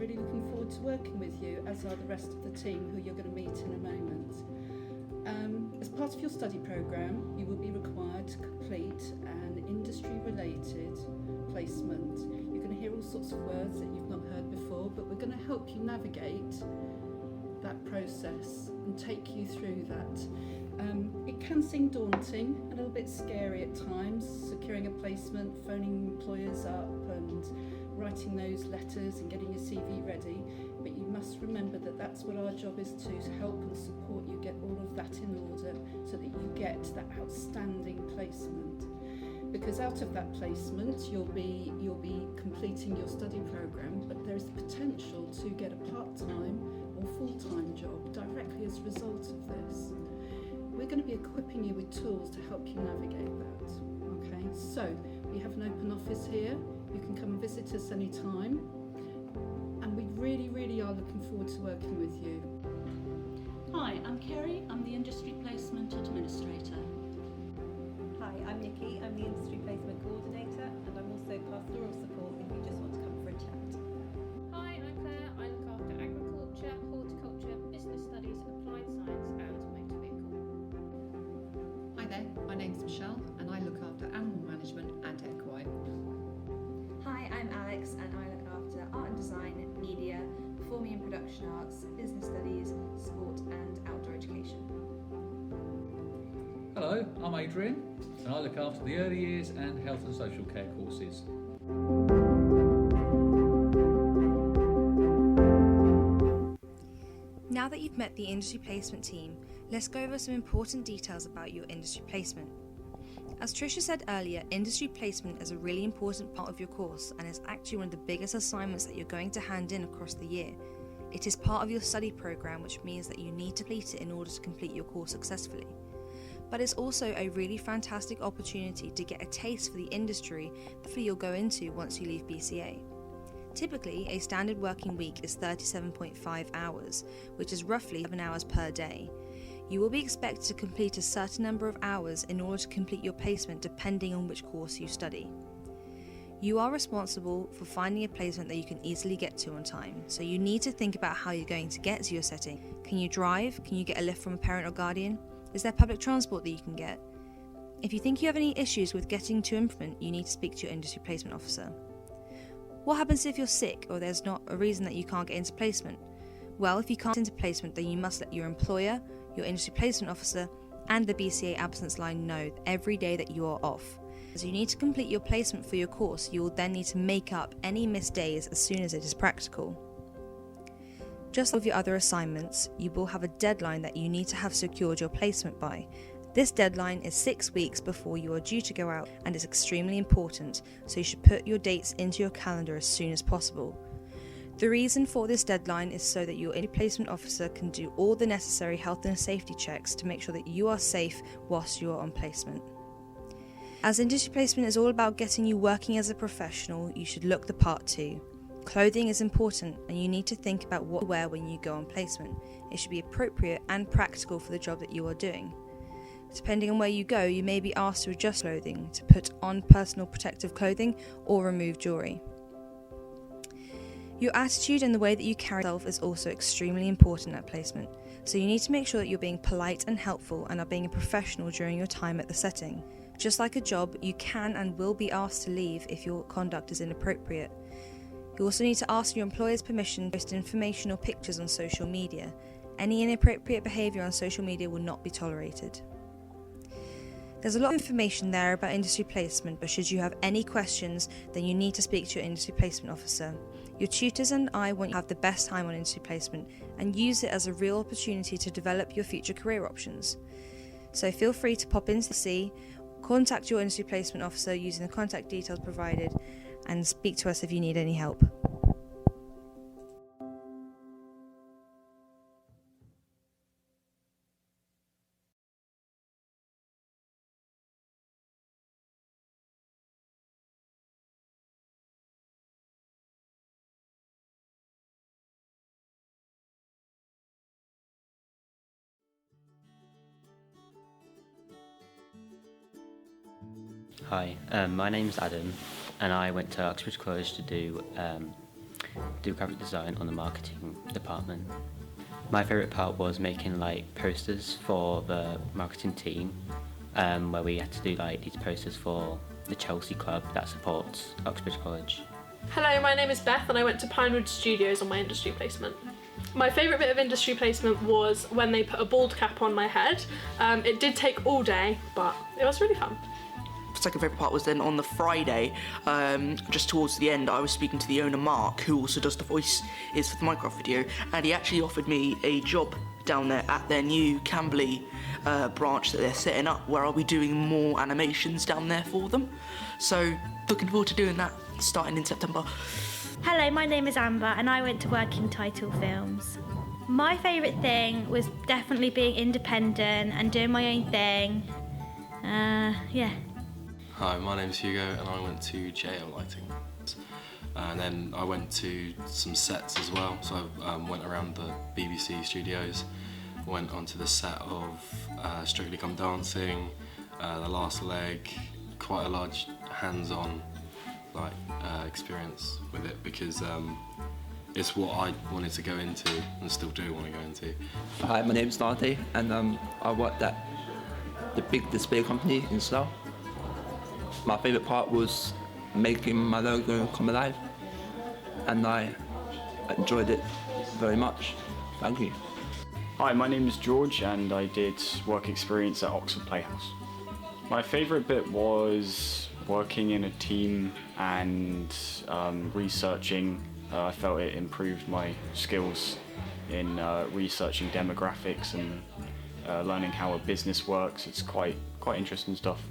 really looking forward to working with you, as are the rest of the team who you're going to meet in a moment. As part of your study programme, you will be required to complete an industry-related placement. You're going to hear all sorts of words that you've not heard before, but we're going to help you navigate that process and take you through that. It can seem daunting, a little bit scary at times, securing a placement, phoning employers up and writing those letters and getting your CV ready, but you must remember that that's what our job is to help and support you get all of that in order so that you get that outstanding placement. Because out of that placement you'll be completing your study programme, but there is the potential to get a part-time or full-time job directly as a result of this. We're going to be equipping you with tools to help you navigate that. Okay, so we have an open office here. You can come and visit us anytime, and we really are looking forward to working with you. Hi, I'm Kerry. I'm the Industry Placement Administrator. Hi, I'm Nikki. I'm the Industry Placement Coordinator, and I'm also pastoral support if you just want to come for a chat. Hi, I'm Claire. I look after agriculture, horticulture, business studies, applied science and motor vehicle. Hi there, my name's Michelle and I look after animal management and equine. Hi, I'm Alex and I look after art and design, media, performing and production arts, business studies, sport and outdoor education. Hello, I'm Adrian and I look after the early years and health and social care courses. Now that you've met the industry placement team, let's go over some important details about your industry placement. As Tricia said earlier, industry placement is a really important part of your course and is actually one of the biggest assignments that you're going to hand in across the year. It is part of your study programme, which means that you need to complete it in order to complete your course successfully. But it's also a really fantastic opportunity to get a taste for the industry that you'll go into once you leave BCA. Typically, a standard working week is 37.5 hours, which is roughly 7 hours per day. You will be expected to complete a certain number of hours in order to complete your placement depending on which course you study. You are responsible for finding a placement that you can easily get to on time, so you need to think about how you're going to get to your setting. Can you drive? Can you get a lift from a parent or guardian? Is there public transport that you can get? If you think you have any issues with getting to implement, you need to speak to your industry placement officer. What happens if you're sick or there's not a reason that you can't get into placement? Well, if you can't get into placement, then you must let your employer, your industry placement officer, and the BCA absence line know every day that you are off. As you need to complete your placement for your course, you will then need to make up any missed days as soon as it is practical. Just like with your other assignments, you will have a deadline that you need to have secured your placement by. This deadline is 6 weeks before you are due to go out and is extremely important, so you should put your dates into your calendar as soon as possible. The reason for this deadline is so that your industry placement officer can do all the necessary health and safety checks to make sure that you are safe whilst you are on placement. As industry placement is all about getting you working as a professional, you should look the part too. Clothing is important and you need to think about what to wear when you go on placement. It should be appropriate and practical for the job that you are doing. Depending on where you go, you may be asked to adjust clothing, to put on personal protective clothing or remove jewellery. Your attitude and the way that you carry yourself is also extremely important at placement, so you need to make sure that you're being polite and helpful and are being a professional during your time at the setting. Just like a job, you can and will be asked to leave if your conduct is inappropriate. You also need to ask your employer's permission to post information or pictures on social media. Any inappropriate behaviour on social media will not be tolerated. There's a lot of information there about industry placement, but should you have any questions, then you need to speak to your industry placement officer. Your tutors and I want you to have the best time on industry placement and use it as a real opportunity to develop your future career options. So feel free to pop into the C, contact your industry placement officer using the contact details provided, and speak to us if you need any help. Hi, my name's Adam and I went to Uxbridge College to do do graphic design on the marketing department. My favourite part was making like posters for the marketing team, where we had to do like these posters for the Chelsea club that supports Oxbridge College. Hello, my name is Beth and I went to Pinewood Studios on my industry placement. My favourite bit of industry placement was when they put a bald cap on my head. It did take all day, but it was really fun. Second favourite part was then on the Friday, just towards the end, I was speaking to the owner Mark, who also does the voices for the Minecraft video, and he actually offered me a job down there at their new Camberley branch that they're setting up, where I'll be doing more animations down there for them. So looking forward to doing that starting in September. Hello, my name is Amber and I went to work in Title Films. My favourite thing was definitely being independent and doing my own thing. Yeah. Hi, my name's Hugo and I went to JL Lighting. And then I went to some sets as well, so I went around the BBC studios, went onto the set of Strictly Come Dancing, The Last Leg, quite a large hands-on experience with it because it's what I wanted to go into and still do want to go into. Hi, my name's Nadi and I worked at the big display company in Slough. My favourite part was making my logo come alive and I enjoyed it very much. Thank you. Hi, my name is George and I did work experience at Oxford Playhouse. My favourite bit was working in a team and researching. I felt it improved my skills in researching demographics and learning how a business works. It's quite interesting stuff.